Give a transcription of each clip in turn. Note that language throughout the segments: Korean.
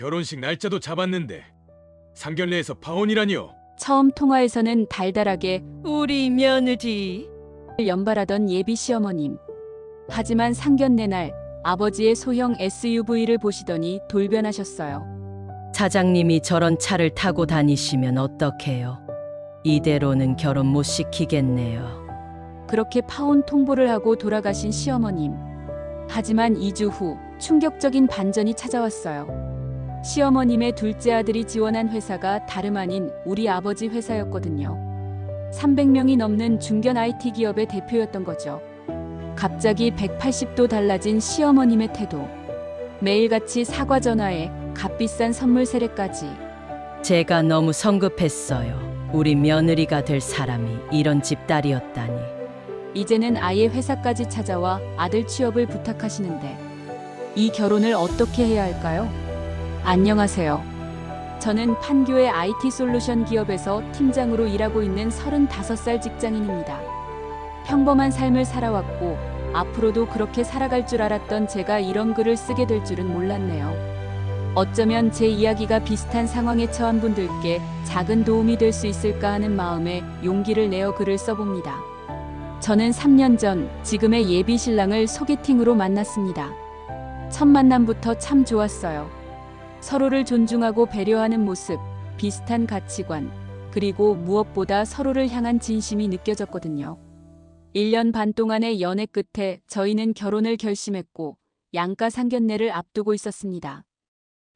결혼식 날짜도 잡았는데 상견례에서 파혼이라니요. 처음 통화에서는 달달하게 우리 며느리 연발하던 예비 시어머님. 하지만 상견례 날 아버지의 소형 SUV를 보시더니 돌변하셨어요. 사장님이 저런 차를 타고 다니시면 어떡해요? 이대로는 결혼 못 시키겠네요. 그렇게 파혼 통보를 하고 돌아가신 시어머님. 하지만 2주 후 충격적인 반전이 찾아왔어요. 시어머님의 둘째 아들이 지원한 회사가 다름 아닌 우리 아버지 회사였거든요. 300명이 넘는 중견 IT 기업의 대표였던 거죠. 갑자기 180도 달라진 시어머님의 태도. 매일같이 사과 전화에 값비싼 선물 세례까지. 제가 너무 성급했어요. 우리 며느리가 될 사람이 이런 집딸이었다니. 이제는 아예 회사까지 찾아와 아들 취업을 부탁하시는데 이 결혼을 어떻게 해야 할까요? 안녕하세요. 저는 판교의 IT 솔루션 기업에서 팀장으로 일하고 있는 35살 직장인입니다. 평범한 삶을 살아왔고 앞으로도 그렇게 살아갈 줄 알았던 제가 이런 글을 쓰게 될 줄은 몰랐네요. 어쩌면 제 이야기가 비슷한 상황에 처한 분들께 작은 도움이 될 수 있을까 하는 마음에 용기를 내어 글을 써봅니다. 저는 3년 전 지금의 예비 신랑을 소개팅으로 만났습니다. 첫 만남부터 참 좋았어요. 서로를 존중하고 배려하는 모습, 비슷한 가치관, 그리고 무엇보다 서로를 향한 진심이 느껴졌거든요. 1년 반 동안의 연애 끝에 저희는 결혼을 결심했고 양가 상견례를 앞두고 있었습니다.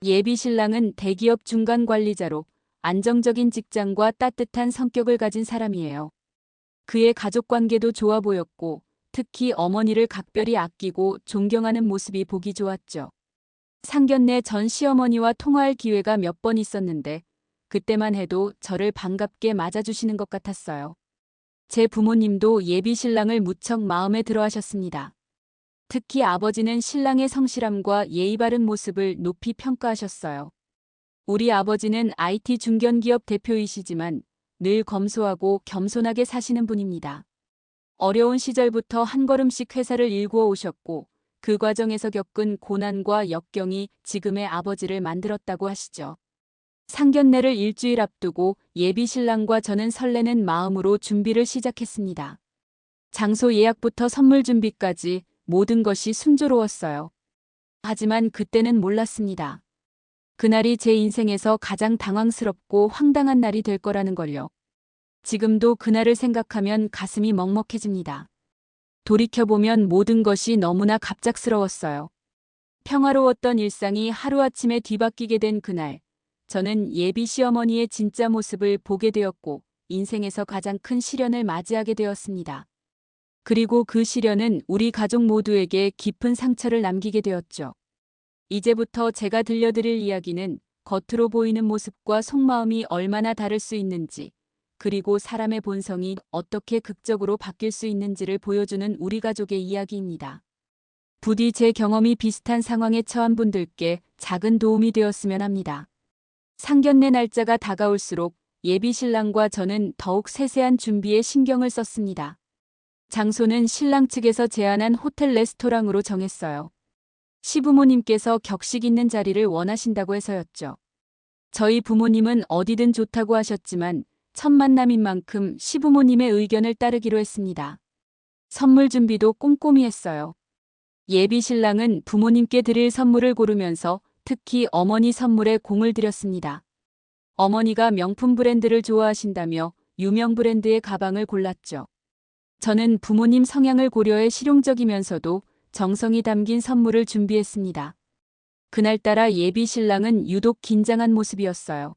예비 신랑은 대기업 중간 관리자로 안정적인 직장과 따뜻한 성격을 가진 사람이에요. 그의 가족 관계도 좋아 보였고 특히 어머니를 각별히 아끼고 존경하는 모습이 보기 좋았죠. 상견례 전 시어머니와 통화할 기회가 몇 번 있었는데 그때만 해도 저를 반갑게 맞아주시는 것 같았어요. 제 부모님도 예비 신랑을 무척 마음에 들어 하셨습니다. 특히 아버지는 신랑의 성실함과 예의 바른 모습을 높이 평가하셨어요. 우리 아버지는 IT 중견기업 대표이시지만 늘 검소하고 겸손하게 사시는 분입니다. 어려운 시절부터 한 걸음씩 회사를 일구어 오셨고 그 과정에서 겪은 고난과 역경이 지금의 아버지를 만들었다고 하시죠. 상견례를 일주일 앞두고 예비 신랑과 저는 설레는 마음으로 준비를 시작했습니다. 장소 예약부터 선물 준비까지 모든 것이 순조로웠어요. 하지만 그때는 몰랐습니다. 그날이 제 인생에서 가장 당황스럽고 황당한 날이 될 거라는 걸요. 지금도 그날을 생각하면 가슴이 먹먹해집니다. 돌이켜보면 모든 것이 너무나 갑작스러웠어요. 평화로웠던 일상이 하루아침에 뒤바뀌게 된 그날, 저는 예비 시어머니의 진짜 모습을 보게 되었고 인생에서 가장 큰 시련을 맞이하게 되었습니다. 그리고 그 시련은 우리 가족 모두에게 깊은 상처를 남기게 되었죠. 이제부터 제가 들려드릴 이야기는 겉으로 보이는 모습과 속마음이 얼마나 다를 수 있는지, 그리고 사람의 본성이 어떻게 극적으로 바뀔 수 있는지를 보여주는 우리 가족의 이야기입니다. 부디 제 경험이 비슷한 상황에 처한 분들께 작은 도움이 되었으면 합니다. 상견례 날짜가 다가올수록 예비 신랑과 저는 더욱 세세한 준비에 신경을 썼습니다. 장소는 신랑 측에서 제안한 호텔 레스토랑으로 정했어요. 시부모님께서 격식 있는 자리를 원하신다고 해서였죠. 저희 부모님은 어디든 좋다고 하셨지만 첫 만남인 만큼 시부모님의 의견을 따르기로 했습니다. 선물 준비도 꼼꼼히 했어요. 예비 신랑은 부모님께 드릴 선물을 고르면서 특히 어머니 선물에 공을 들였습니다. 어머니가 명품 브랜드를 좋아하신다며 유명 브랜드의 가방을 골랐죠. 저는 부모님 성향을 고려해 실용적이면서도 정성이 담긴 선물을 준비했습니다. 그날따라 예비 신랑은 유독 긴장한 모습이었어요.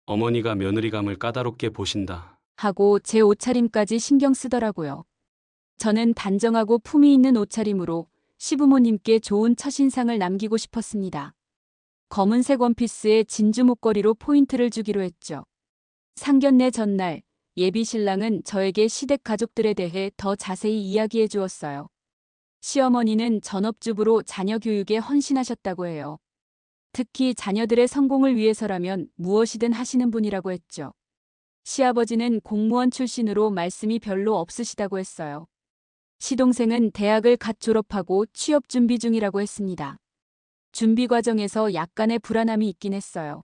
어머니가 며느리감을 까다롭게 보신다. 하고 제 옷차림까지 신경 쓰더라고요. 저는 단정하고 품위 있는 옷차림으로 시부모님께 좋은 첫인상을 남기고 싶었습니다. 검은색 원피스에 진주 목걸이로 포인트를 주기로 했죠. 상견례 전날 예비 신랑은 저에게 시댁 가족들에 대해 더 자세히 이야기해 주었어요. 시어머니는 전업주부로 자녀 교육에 헌신하셨다고 해요. 특히 자녀들의 성공을 위해서라면 무엇이든 하시는 분이라고 했죠. 시아버지는 공무원 출신으로 말씀이 별로 없으시다고 했어요. 시동생은 대학을 갓 졸업하고 취업 준비 중이라고 했습니다. 준비 과정에서 약간의 불안함이 있긴 했어요.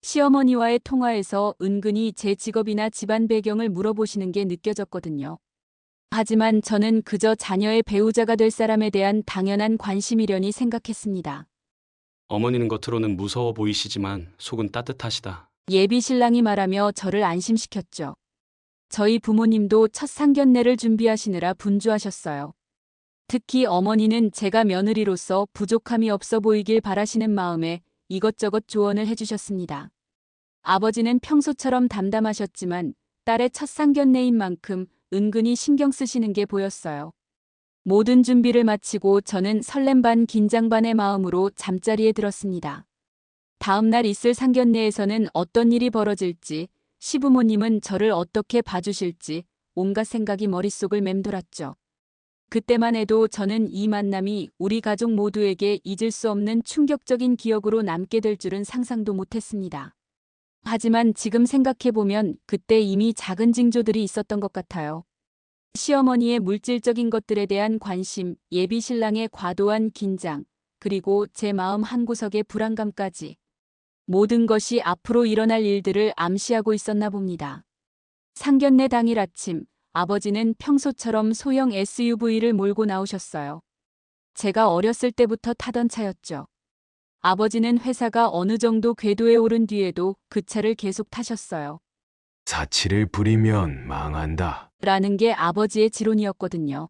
시어머니와의 통화에서 은근히 제 직업이나 집안 배경을 물어보시는 게 느껴졌거든요. 하지만 저는 그저 자녀의 배우자가 될 사람에 대한 당연한 관심이려니 생각했습니다. 어머니는 겉으로는 무서워 보이시지만 속은 따뜻하시다. 예비 신랑이 말하며 저를 안심시켰죠. 저희 부모님도 첫 상견례를 준비하시느라 분주하셨어요. 특히 어머니는 제가 며느리로서 부족함이 없어 보이길 바라시는 마음에 이것저것 조언을 해주셨습니다. 아버지는 평소처럼 담담하셨지만 딸의 첫 상견례인 만큼 은근히 신경 쓰시는 게 보였어요. 모든 준비를 마치고 저는 설렘 반 긴장 반의 마음으로 잠자리에 들었습니다. 다음 날 있을 상견례에서는 어떤 일이 벌어질지, 시부모님은 저를 어떻게 봐주실지 온갖 생각이 머릿속을 맴돌았죠. 그때만 해도 저는 이 만남이 우리 가족 모두에게 잊을 수 없는 충격적인 기억으로 남게 될 줄은 상상도 못했습니다. 하지만 지금 생각해보면 그때 이미 작은 징조들이 있었던 것 같아요. 시어머니의 물질적인 것들에 대한 관심, 예비 신랑의 과도한 긴장, 그리고 제 마음 한구석의 불안감까지. 모든 것이 앞으로 일어날 일들을 암시하고 있었나 봅니다. 상견례 당일 아침, 아버지는 평소처럼 소형 SUV를 몰고 나오셨어요. 제가 어렸을 때부터 타던 차였죠. 아버지는 회사가 어느 정도 궤도에 오른 뒤에도 그 차를 계속 타셨어요. 사치를 부리면 망한다. 라는 게 아버지의 지론이었거든요.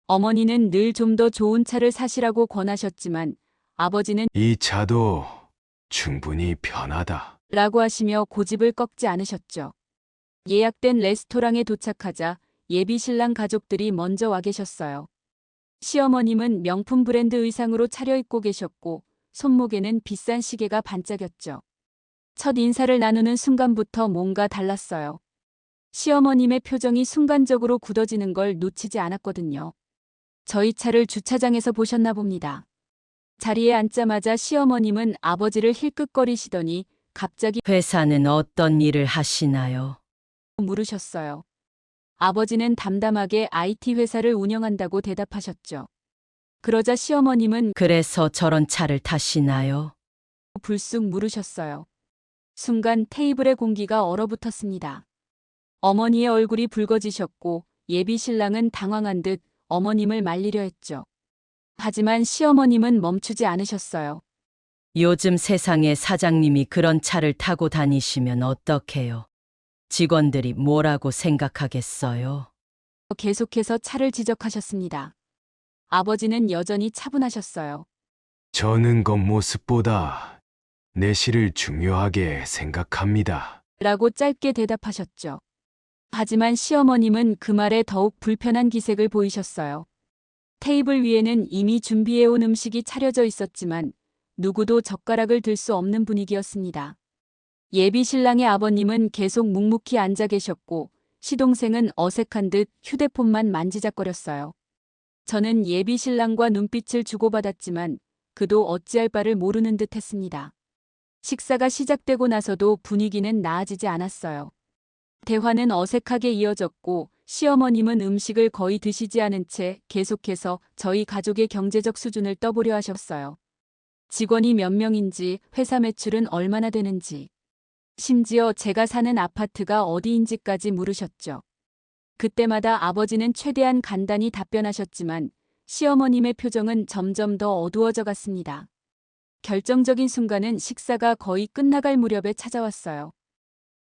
어머니는 늘 좀 더 좋은 차를 사시라고 권하셨지만 아버지는 이 차도 충분히 편하다. 라고 하시며 고집을 꺾지 않으셨죠. 예약된 레스토랑에 도착하자 예비 신랑 가족들이 먼저 와 계셨어요. 시어머님은 명품 브랜드 의상으로 차려입고 계셨고 손목에는 비싼 시계가 반짝였죠. 첫 인사를 나누는 순간부터 뭔가 달랐어요. 시어머님의 표정이 순간적으로 굳어지는 걸 놓치지 않았거든요. 저희 차를 주차장에서 보셨나 봅니다. 자리에 앉자마자 시어머님은 아버지를 힐끗거리시더니 갑자기 회사는 어떤 일을 하시나요? 물으셨어요. 아버지는 담담하게 IT 회사를 운영한다고 대답하셨죠. 그러자 시어머님은 그래서 저런 차를 타시나요? 불쑥 물으셨어요. 순간 테이블의 공기가 얼어붙었습니다. 어머니의 얼굴이 붉어지셨고 예비 신랑은 당황한 듯 어머님을 말리려 했죠. 하지만 시어머님은 멈추지 않으셨어요. 요즘 세상에 사장님이 그런 차를 타고 다니시면 어떡해요? 직원들이 뭐라고 생각하겠어요? 계속해서 차를 지적하셨습니다. 아버지는 여전히 차분하셨어요. 저는 겉모습보다 내실을 중요하게 생각합니다. 라고 짧게 대답하셨죠. 하지만 시어머님은 그 말에 더욱 불편한 기색을 보이셨어요. 테이블 위에는 이미 준비해온 음식이 차려져 있었지만 누구도 젓가락을 들 수 없는 분위기였습니다. 예비 신랑의 아버님은 계속 묵묵히 앉아 계셨고 시동생은 어색한 듯 휴대폰만 만지작거렸어요. 저는 예비 신랑과 눈빛을 주고받았지만 그도 어찌할 바를 모르는 듯 했습니다. 식사가 시작되고 나서도 분위기는 나아지지 않았어요. 대화는 어색하게 이어졌고 시어머님은 음식을 거의 드시지 않은 채 계속해서 저희 가족의 경제적 수준을 떠보려 하셨어요. 직원이 몇 명인지, 회사 매출은 얼마나 되는지, 심지어 제가 사는 아파트가 어디인지까지 물으셨죠. 그때마다 아버지는 최대한 간단히 답변하셨지만 시어머님의 표정은 점점 더 어두워져 갔습니다. 결정적인 순간은 식사가 거의 끝나갈 무렵에 찾아왔어요.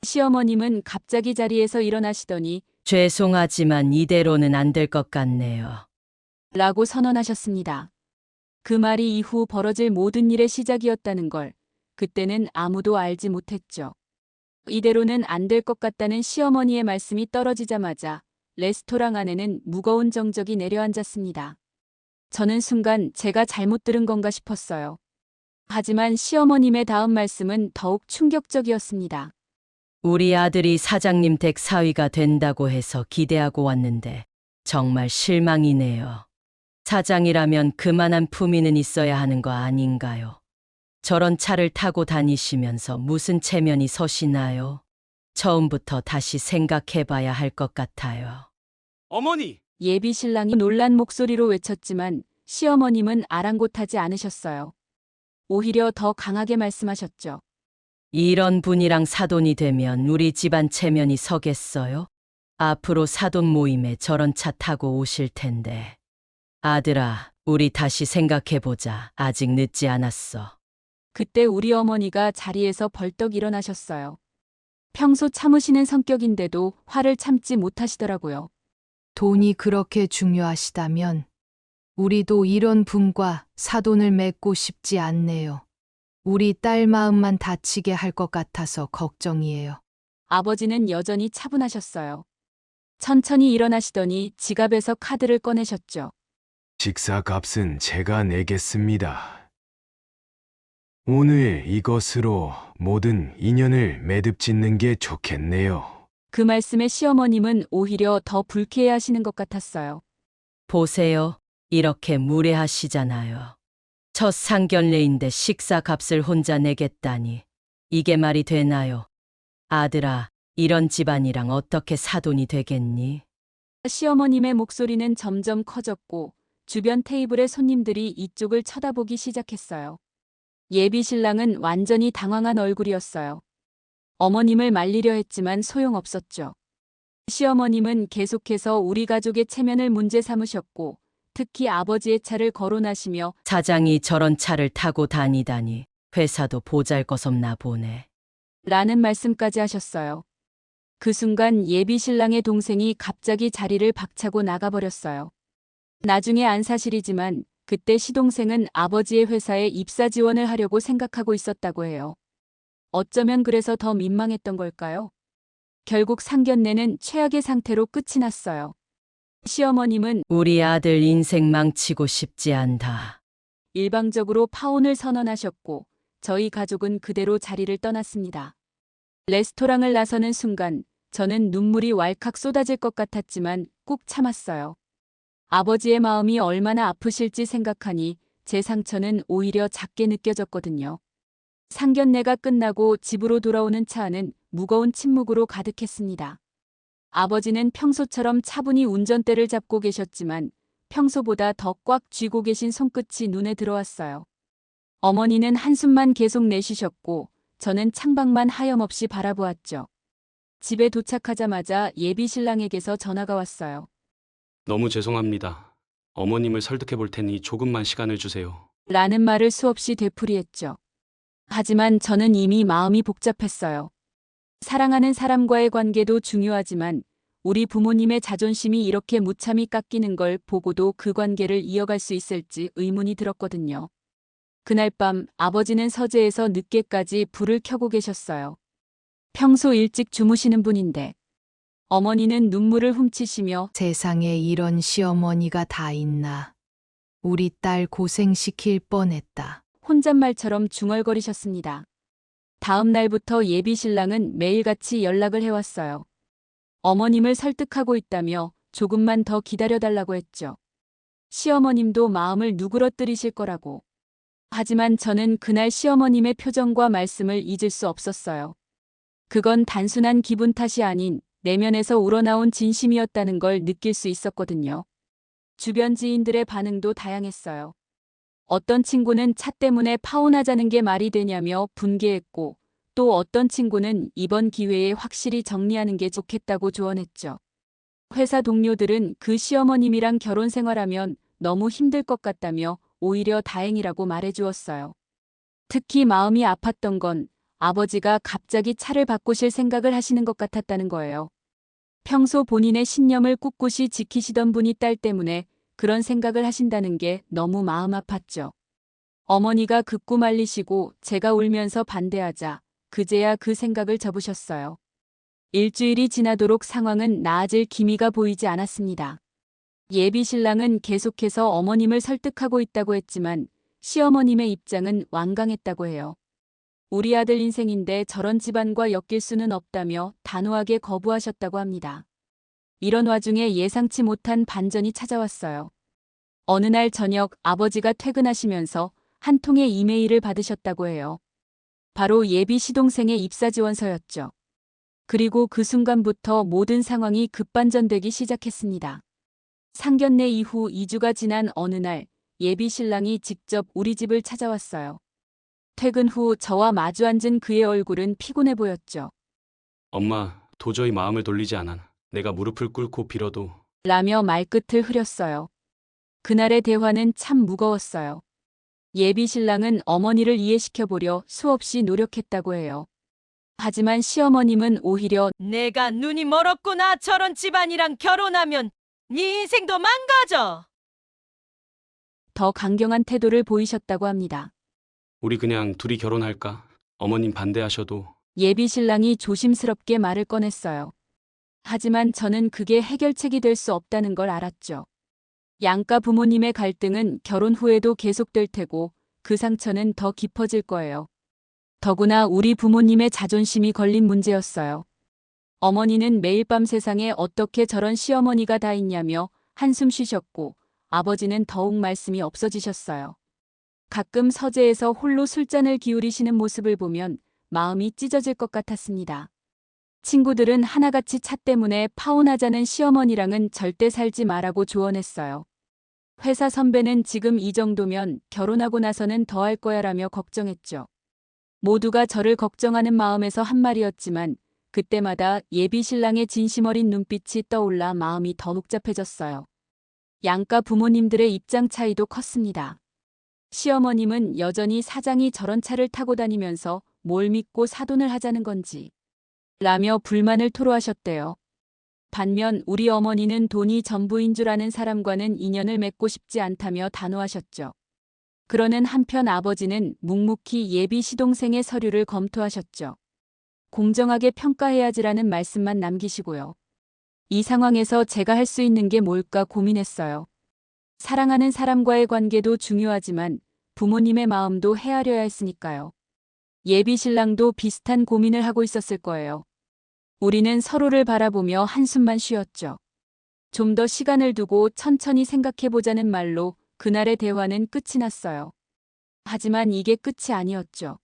시어머님은 갑자기 자리에서 일어나시더니 죄송하지만 이대로는 안 될 것 같네요. 라고 선언하셨습니다. 그 말이 이후 벌어질 모든 일의 시작이었다는 걸 그때는 아무도 알지 못했죠. 이대로는 안 될 것 같다는 시어머니의 말씀이 떨어지자마자 레스토랑 안에는 무거운 정적이 내려앉았습니다. 저는 순간 제가 잘못 들은 건가 싶었어요. 하지만 시어머님의 다음 말씀은 더욱 충격적이었습니다. 우리 아들이 사장님 댁 사위가 된다고 해서 기대하고 왔는데 정말 실망이네요. 사장이라면 그만한 품위는 있어야 하는 거 아닌가요? 저런 차를 타고 다니시면서 무슨 체면이 서시나요? 처음부터 다시 생각해봐야 할 것 같아요. 어머니! 예비 신랑이 놀란 목소리로 외쳤지만 시어머님은 아랑곳하지 않으셨어요. 오히려 더 강하게 말씀하셨죠. 이런 분이랑 사돈이 되면 우리 집안 체면이 서겠어요? 앞으로 사돈 모임에 저런 차 타고 오실 텐데. 아들아, 우리 다시 생각해보자. 아직 늦지 않았어. 그때 우리 어머니가 자리에서 벌떡 일어나셨어요. 평소 참으시는 성격인데도 화를 참지 못하시더라고요. 돈이 그렇게 중요하시다면 우리도 이런 분과 사돈을 맺고 싶지 않네요. 우리 딸 마음만 다치게 할 것 같아서 걱정이에요. 아버지는 여전히 차분하셨어요. 천천히 일어나시더니 지갑에서 카드를 꺼내셨죠. 식사 값은 제가 내겠습니다. 오늘 이것으로 모든 인연을 매듭 짓는 게 좋겠네요. 그 말씀에 시어머님은 오히려 더 불쾌해하시는 것 같았어요. 보세요. 이렇게 무례하시잖아요. 첫 상견례인데 식사 값을 혼자 내겠다니. 이게 말이 되나요? 아들아, 이런 집안이랑 어떻게 사돈이 되겠니? 시어머님의 목소리는 점점 커졌고 주변 테이블의 손님들이 이쪽을 쳐다보기 시작했어요. 예비 신랑은 완전히 당황한 얼굴이었어요. 어머님을 말리려 했지만 소용없었죠. 시어머님은 계속해서 우리 가족의 체면을 문제 삼으셨고 특히 아버지의 차를 거론하시며 사장이 저런 차를 타고 다니다니 회사도 보잘것없나 보네. 라는 말씀까지 하셨어요. 그 순간 예비 신랑의 동생이 갑자기 자리를 박차고 나가버렸어요. 나중에 안 사실이지만 그때 시동생은 아버지의 회사에 입사 지원을 하려고 생각하고 있었다고 해요. 어쩌면 그래서 더 민망했던 걸까요? 결국 상견례는 최악의 상태로 끝이 났어요. 시어머님은 우리 아들 인생 망치고 싶지 않다. 일방적으로 파혼을 선언하셨고 저희 가족은 그대로 자리를 떠났습니다. 레스토랑을 나서는 순간 저는 눈물이 왈칵 쏟아질 것 같았지만 꾹 참았어요. 아버지의 마음이 얼마나 아프실지 생각하니 제 상처는 오히려 작게 느껴졌거든요. 상견례가 끝나고 집으로 돌아오는 차 안은 무거운 침묵으로 가득했습니다. 아버지는 평소처럼 차분히 운전대를 잡고 계셨지만 평소보다 더 꽉 쥐고 계신 손끝이 눈에 들어왔어요. 어머니는 한숨만 계속 내쉬셨고 저는 창밖만 하염없이 바라보았죠. 집에 도착하자마자 예비 신랑에게서 전화가 왔어요. 너무 죄송합니다. 어머님을 설득해 볼 테니 조금만 시간을 주세요. 라는 말을 수없이 되풀이했죠. 하지만 저는 이미 마음이 복잡했어요. 사랑하는 사람과의 관계도 중요하지만 우리 부모님의 자존심이 이렇게 무참히 깎이는 걸 보고도 그 관계를 이어갈 수 있을지 의문이 들었거든요. 그날 밤 아버지는 서재에서 늦게까지 불을 켜고 계셨어요. 평소 일찍 주무시는 분인데 어머니는 눈물을 훔치시며 세상에 이런 시어머니가 다 있나. 우리 딸 고생시킬 뻔했다. 혼잣말처럼 중얼거리셨습니다. 다음 날부터 예비 신랑은 매일같이 연락을 해왔어요. 어머님을 설득하고 있다며 조금만 더 기다려달라고 했죠. 시어머님도 마음을 누그러뜨리실 거라고. 하지만 저는 그날 시어머님의 표정과 말씀을 잊을 수 없었어요. 그건 단순한 기분 탓이 아닌 내면에서 우러나온 진심이었다는 걸 느낄 수 있었거든요. 주변 지인들의 반응도 다양했어요. 어떤 친구는 차 때문에 파혼하자는 게 말이 되냐며 분개했고 또 어떤 친구는 이번 기회에 확실히 정리하는 게 좋겠다고 조언했죠. 회사 동료들은 그 시어머님이랑 결혼 생활하면 너무 힘들 것 같다며 오히려 다행이라고 말해주었어요. 특히 마음이 아팠던 건 아버지가 갑자기 차를 바꾸실 생각을 하시는 것 같았다는 거예요. 평소 본인의 신념을 꿋꿋이 지키시던 분이 딸 때문에 그런 생각을 하신다는 게 너무 마음 아팠죠. 어머니가 극구 말리시고 제가 울면서 반대하자 그제야 그 생각을 접으셨어요. 일주일이 지나도록 상황은 나아질 기미가 보이지 않았습니다. 예비 신랑은 계속해서 어머님을 설득하고 있다고 했지만 시어머님의 입장은 완강했다고 해요. 우리 아들 인생인데 저런 집안과 엮일 수는 없다며 단호하게 거부하셨다고 합니다. 이런 와중에 예상치 못한 반전이 찾아왔어요. 어느 날 저녁 아버지가 퇴근하시면서 한 통의 이메일을 받으셨다고 해요. 바로 예비 시동생의 입사 지원서였죠. 그리고 그 순간부터 모든 상황이 급반전되기 시작했습니다. 상견례 이후 2주가 지난 어느 날 예비 신랑이 직접 우리 집을 찾아왔어요. 퇴근 후 저와 마주 앉은 그의 얼굴은 피곤해 보였죠. 엄마, 도저히 마음을 돌리지 않아. 내가 무릎을 꿇고 빌어도 라며 말끝을 흐렸어요. 그날의 대화는 참 무거웠어요. 예비 신랑은 어머니를 이해시켜보려 수없이 노력했다고 해요. 하지만 시어머님은 오히려 내가 눈이 멀었구나. 저런 집안이랑 결혼하면 네 인생도 망가져. 더 강경한 태도를 보이셨다고 합니다. 우리 그냥 둘이 결혼할까? 어머님 반대하셔도 예비 신랑이 조심스럽게 말을 꺼냈어요. 하지만 저는 그게 해결책이 될 수 없다는 걸 알았죠. 양가 부모님의 갈등은 결혼 후에도 계속될 테고 그 상처는 더 깊어질 거예요. 더구나 우리 부모님의 자존심이 걸린 문제였어요. 어머니는 매일 밤 세상에 어떻게 저런 시어머니가 다 있냐며 한숨 쉬셨고 아버지는 더욱 말씀이 없어지셨어요. 가끔 서재에서 홀로 술잔을 기울이시는 모습을 보면 마음이 찢어질 것 같았습니다. 친구들은 하나같이 차 때문에 파혼하자는 시어머니랑은 절대 살지 말라고 조언했어요. 회사 선배는 지금 이 정도면 결혼하고 나서는 더 할 거야라며 걱정했죠. 모두가 저를 걱정하는 마음에서 한 말이었지만 그때마다 예비 신랑의 진심 어린 눈빛이 떠올라 마음이 더 복잡해졌어요. 양가 부모님들의 입장 차이도 컸습니다. 시어머님은 여전히 사장이 저런 차를 타고 다니면서 뭘 믿고 사돈을 하자는 건지 라며 불만을 토로하셨대요. 반면 우리 어머니는 돈이 전부인 줄 아는 사람과는 인연을 맺고 싶지 않다며 단호하셨죠. 그러는 한편 아버지는 묵묵히 예비 시동생의 서류를 검토하셨죠. 공정하게 평가해야지라는 말씀만 남기시고요. 이 상황에서 제가 할 수 있는 게 뭘까 고민했어요. 사랑하는 사람과의 관계도 중요하지만 부모님의 마음도 헤아려야 했으니까요. 예비 신랑도 비슷한 고민을 하고 있었을 거예요. 우리는 서로를 바라보며 한숨만 쉬었죠. 좀 더 시간을 두고 천천히 생각해보자는 말로 그날의 대화는 끝이 났어요. 하지만 이게 끝이 아니었죠.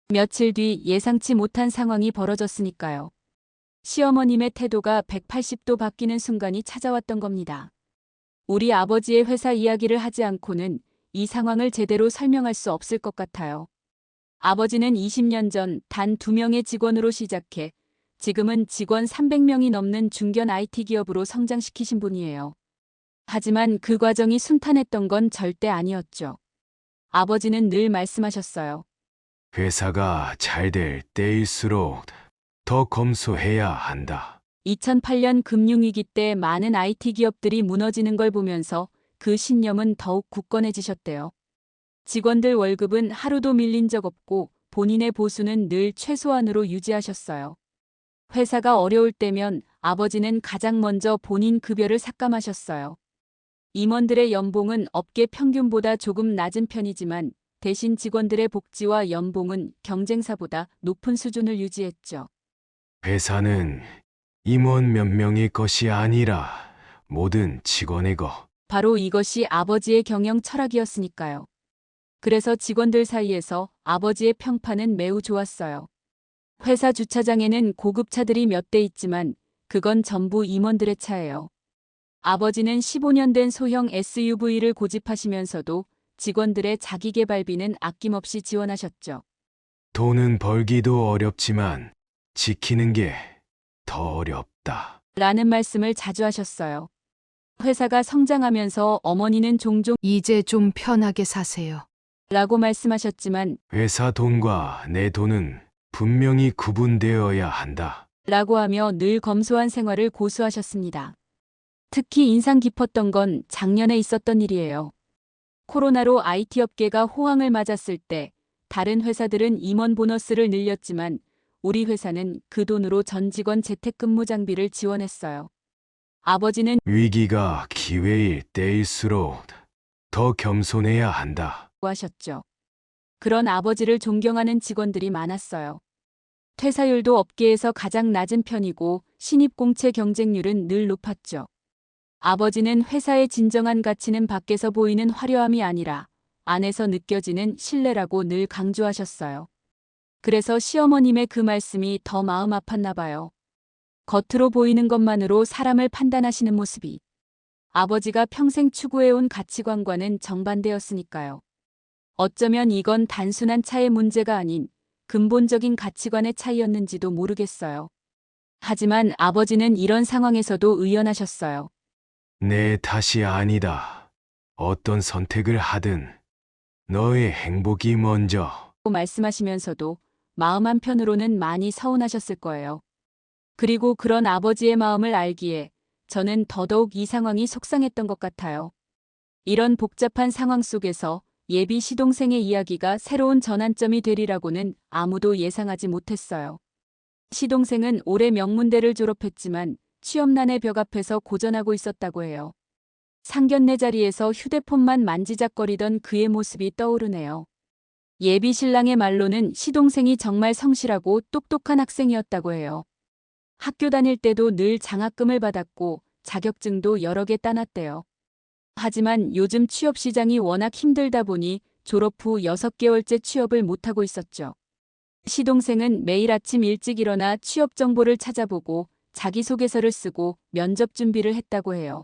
며칠 뒤 예상치 못한 상황이 벌어졌으니까요. 시어머님의 태도가 180도 바뀌는 순간이 찾아왔던 겁니다. 우리 아버지의 회사 이야기를 하지 않고는 이 상황을 제대로 설명할 수 없을 것 같아요. 아버지는 20년 전 단 2명의 직원으로 시작해 지금은 직원 300명이 넘는 중견 IT 기업으로 성장시키신 분이에요. 하지만 그 과정이 순탄했던 건 절대 아니었죠. 아버지는 늘 말씀하셨어요. 회사가 잘 될 때일수록 더 검소해야 한다. 2008년 금융위기 때 많은 IT 기업들이 무너지는 걸 보면서 그 신념은 더욱 굳건해지셨대요. 직원들 월급은 하루도 밀린 적 없고 본인의 보수는 늘 최소한으로 유지하셨어요. 회사가 어려울 때면 아버지는 가장 먼저 본인 급여를 삭감하셨어요. 임원들의 연봉은 업계 평균보다 조금 낮은 편이지만 대신 직원들의 복지와 연봉은 경쟁사보다 높은 수준을 유지했죠. 회사는 임원 몇 명의 것이 아니라 모든 직원의 것. 바로 이것이 아버지의 경영 철학이었으니까요. 그래서 직원들 사이에서 아버지의 평판은 매우 좋았어요. 회사 주차장에는 고급차들이 몇 대 있지만 그건 전부 임원들의 차예요. 아버지는 15년 된 소형 SUV를 고집하시면서도 직원들의 자기계발비는 아낌없이 지원하셨죠. 돈은 벌기도 어렵지만 지키는 게 더 어렵다. 라는 말씀을 자주 하셨어요. 회사가 성장하면서 어머니는 종종 이제 좀 편하게 사세요. 라고 말씀하셨지만 회사 돈과 내 돈은 분명히 구분되어야 한다. 라고 하며 늘 검소한 생활을 고수하셨습니다. 특히 인상 깊었던 건 작년에 있었던 일이에요. 코로나로 IT 업계가 호황을 맞았을 때 다른 회사들은 임원 보너스를 늘렸지만 우리 회사는 그 돈으로 전 직원 재택근무 장비를 지원했어요. 아버지는 위기가 기회일 때일수록 더 겸손해야 한다. 하셨죠. 그런 아버지를 존경하는 직원들이 많았어요. 퇴사율도 업계에서 가장 낮은 편이고 신입공채 경쟁률은 늘 높았죠. 아버지는 회사의 진정한 가치는 밖에서 보이는 화려함이 아니라 안에서 느껴지는 신뢰라고 늘 강조하셨어요. 그래서 시어머님의 그 말씀이 더 마음 아팠나 봐요. 겉으로 보이는 것만으로 사람을 판단하시는 모습이 아버지가 평생 추구해온 가치관과는 정반대였으니까요. 어쩌면 이건 단순한 차의 문제가 아닌 근본적인 가치관의 차이였는지도 모르겠어요. 하지만 아버지는 이런 상황에서도 의연하셨어요. 내 탓이 아니다. 어떤 선택을 하든 너의 행복이 먼저. 말씀하시면서도 마음 한편으로는 많이 서운하셨을 거예요. 그리고 그런 아버지의 마음을 알기에 저는 더더욱 이 상황이 속상했던 것 같아요. 이런 복잡한 상황 속에서 예비 시동생의 이야기가 새로운 전환점이 되리라고는 아무도 예상하지 못했어요. 시동생은 올해 명문대를 졸업했지만 취업난의 벽 앞에서 고전하고 있었다고 해요. 상견례 자리에서 휴대폰만 만지작거리던 그의 모습이 떠오르네요. 예비 신랑의 말로는 시동생이 정말 성실하고 똑똑한 학생이었다고 해요. 학교 다닐 때도 늘 장학금을 받았고 자격증도 여러 개 따놨대요. 하지만 요즘 취업 시장이 워낙 힘들다 보니 졸업 후 6개월째 취업을 못하고 있었죠. 시동생은 매일 아침 일찍 일어나 취업 정보를 찾아보고 자기소개서를 쓰고 면접 준비를 했다고 해요.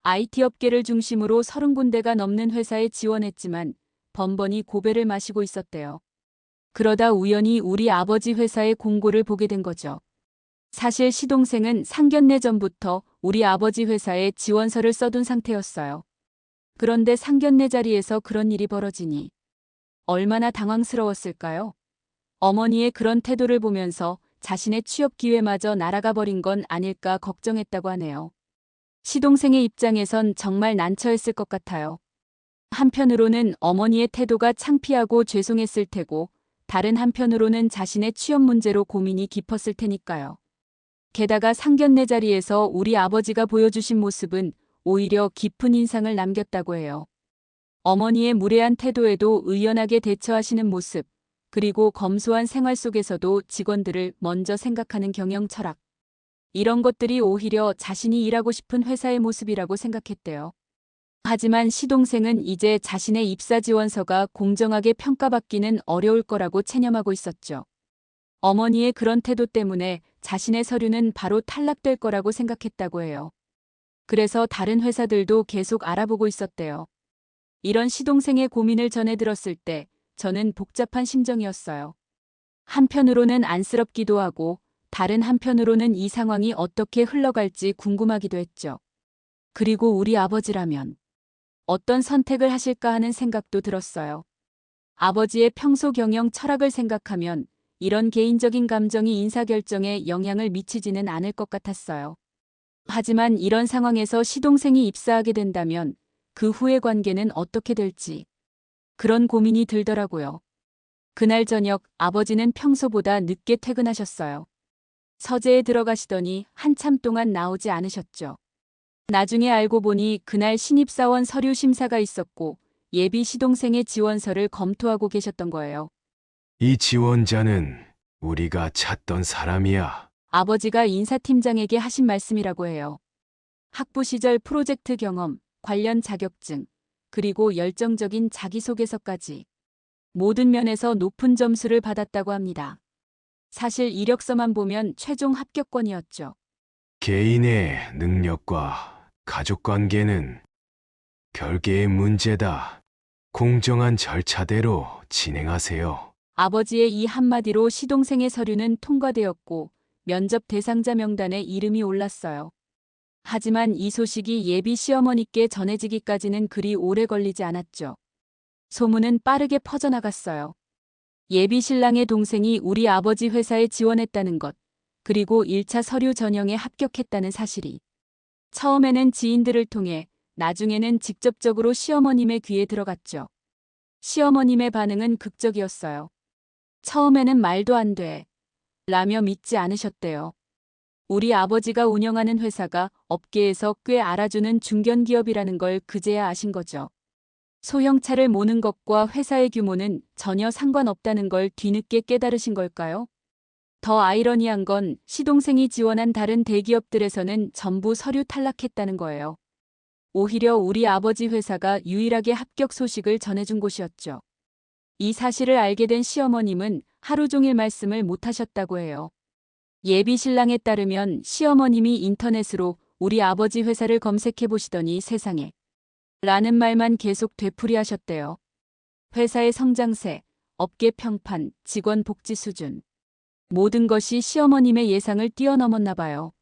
IT 업계를 중심으로 30군데가 넘는 회사에 지원했지만 번번이 고배를 마시고 있었대요. 그러다 우연히 우리 아버지 회사의 공고를 보게 된 거죠. 사실 시동생은 상견례 전부터 우리 아버지 회사에 지원서를 써둔 상태였어요. 그런데 상견례 자리에서 그런 일이 벌어지니 얼마나 당황스러웠을까요? 어머니의 그런 태도를 보면서 자신의 취업 기회마저 날아가 버린 건 아닐까 걱정했다고 하네요. 시동생의 입장에선 정말 난처했을 것 같아요. 한편으로는 어머니의 태도가 창피하고 죄송했을 테고 다른 한편으로는 자신의 취업 문제로 고민이 깊었을 테니까요. 게다가 상견례 자리에서 우리 아버지가 보여주신 모습은 오히려 깊은 인상을 남겼다고 해요. 어머니의 무례한 태도에도 의연하게 대처하시는 모습, 그리고 검소한 생활 속에서도 직원들을 먼저 생각하는 경영 철학. 이런 것들이 오히려 자신이 일하고 싶은 회사의 모습이라고 생각했대요. 하지만 시동생은 이제 자신의 입사 지원서가 공정하게 평가받기는 어려울 거라고 체념하고 있었죠. 어머니의 그런 태도 때문에 자신의 서류는 바로 탈락될 거라고 생각했다고 해요. 그래서 다른 회사들도 계속 알아보고 있었대요. 이런 시동생의 고민을 전해 들었을 때 저는 복잡한 심정이었어요. 한편으로는 안쓰럽기도 하고 다른 한편으로는 이 상황이 어떻게 흘러갈지 궁금하기도 했죠. 그리고 우리 아버지라면 어떤 선택을 하실까 하는 생각도 들었어요. 아버지의 평소 경영 철학을 생각하면 이런 개인적인 감정이 인사결정에 영향을 미치지는 않을 것 같았어요. 하지만 이런 상황에서 시동생이 입사하게 된다면 그 후의 관계는 어떻게 될지 그런 고민이 들더라고요. 그날 저녁 아버지는 평소보다 늦게 퇴근하셨어요. 서재에 들어가시더니 한참 동안 나오지 않으셨죠. 나중에 알고 보니 그날 신입사원 서류 심사가 있었고 예비 시동생의 지원서를 검토하고 계셨던 거예요. 이 지원자는 우리가 찾던 사람이야. 아버지가 인사팀장에게 하신 말씀이라고 해요. 학부 시절 프로젝트 경험, 관련 자격증, 그리고 열정적인 자기소개서까지 모든 면에서 높은 점수를 받았다고 합니다. 사실 이력서만 보면 최종 합격권이었죠. 개인의 능력과 가족관계는 별개의 문제다. 공정한 절차대로 진행하세요. 아버지의 이 한마디로 시동생의 서류는 통과되었고 면접 대상자 명단에 이름이 올랐어요. 하지만 이 소식이 예비 시어머니께 전해지기까지는 그리 오래 걸리지 않았죠. 소문은 빠르게 퍼져나갔어요. 예비 신랑의 동생이 우리 아버지 회사에 지원했다는 것, 그리고 1차 서류 전형에 합격했다는 사실이 처음에는 지인들을 통해 나중에는 직접적으로 시어머님의 귀에 들어갔죠. 시어머님의 반응은 극적이었어요. 처음에는 말도 안 돼. 라며 믿지 않으셨대요. 우리 아버지가 운영하는 회사가 업계에서 꽤 알아주는 중견기업이라는 걸 그제야 아신 거죠. 소형차를 모는 것과 회사의 규모는 전혀 상관없다는 걸 뒤늦게 깨달으신 걸까요? 더 아이러니한 건 시동생이 지원한 다른 대기업들에서는 전부 서류 탈락했다는 거예요. 오히려 우리 아버지 회사가 유일하게 합격 소식을 전해준 곳이었죠. 이 사실을 알게 된 시어머님은 하루 종일 말씀을 못 하셨다고 해요. 예비 신랑에 따르면 시어머님이 인터넷으로 우리 아버지 회사를 검색해 보시더니 세상에 라는 말만 계속 되풀이하셨대요. 회사의 성장세, 업계 평판, 직원 복지 수준. 모든 것이 시어머님의 예상을 뛰어넘었나 봐요.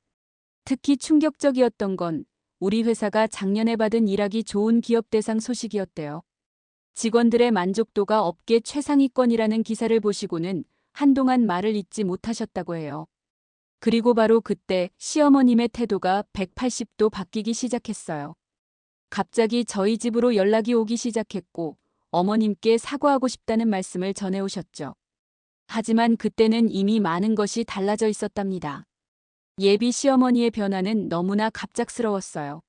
특히 충격적이었던 건 우리 회사가 작년에 받은 일하기 좋은 기업 대상 소식이었대요. 직원들의 만족도가 업계 최상위권이라는 기사를 보시고는 한동안 말을 잇지 못하셨다고 해요. 그리고 바로 그때 시어머님의 태도가 180도 바뀌기 시작했어요. 갑자기 저희 집으로 연락이 오기 시작했고 어머님께 사과하고 싶다는 말씀을 전해오셨죠. 하지만 그때는 이미 많은 것이 달라져 있었답니다. 예비 시어머니의 변화는 너무나 갑작스러웠어요.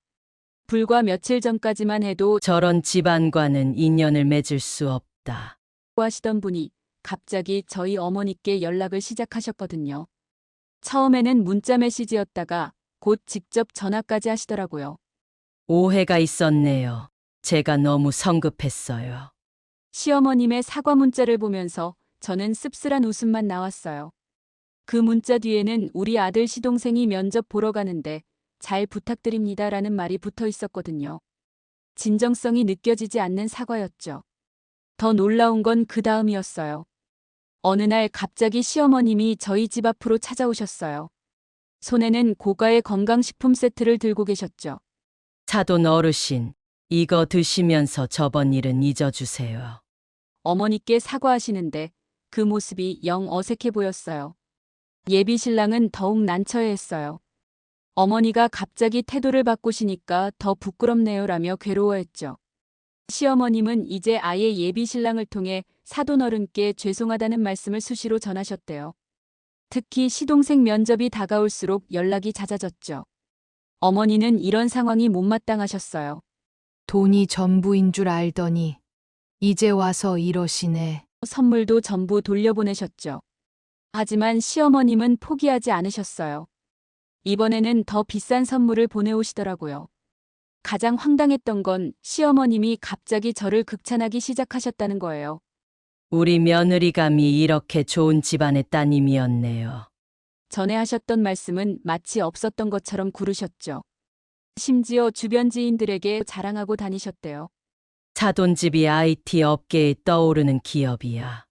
불과 며칠 전까지만 해도 저런 집안과는 인연을 맺을 수 없다. 하시던 분이 갑자기 저희 어머니께 연락을 시작하셨거든요. 처음에는 문자 메시지였다가 곧 직접 전화까지 하시더라고요. 오해가 있었네요. 제가 너무 성급했어요. 시어머님의 사과 문자를 보면서 저는 씁쓸한 웃음만 나왔어요. 그 문자 뒤에는 우리 아들 시동생이 면접 보러 가는데 잘 부탁드립니다라는 말이 붙어 있었거든요. 진정성이 느껴지지 않는 사과였죠. 더 놀라운 건 그 다음이었어요. 어느 날 갑자기 시어머님이 저희 집 앞으로 찾아오셨어요. 손에는 고가의 건강식품 세트를 들고 계셨죠. 사돈 어르신, 이거 드시면서 저번 일은 잊어주세요. 어머니께 사과하시는데 그 모습이 영 어색해 보였어요. 예비 신랑은 더욱 난처해했어요. 어머니가 갑자기 태도를 바꾸시니까 더 부끄럽네요라며 괴로워했죠. 시어머님은 이제 아예 예비 신랑을 통해 사돈어른께 죄송하다는 말씀을 수시로 전하셨대요. 특히 시동생 면접이 다가올수록 연락이 잦아졌죠. 어머니는 이런 상황이 못마땅하셨어요. 돈이 전부인 줄 알더니 이제 와서 이러시네. 선물도 전부 돌려보내셨죠. 하지만 시어머님은 포기하지 않으셨어요. 이번에는 더 비싼 선물을 보내오시더라고요. 가장 황당했던 건 시어머님이 갑자기 저를 극찬하기 시작하셨다는 거예요. 우리 며느리감이 이렇게 좋은 집안의 따님이었네요. 전에 하셨던 말씀은 마치 없었던 것처럼 구르셨죠. 심지어 주변 지인들에게 자랑하고 다니셨대요. 사돈집이 IT 업계에 떠오르는 기업이야.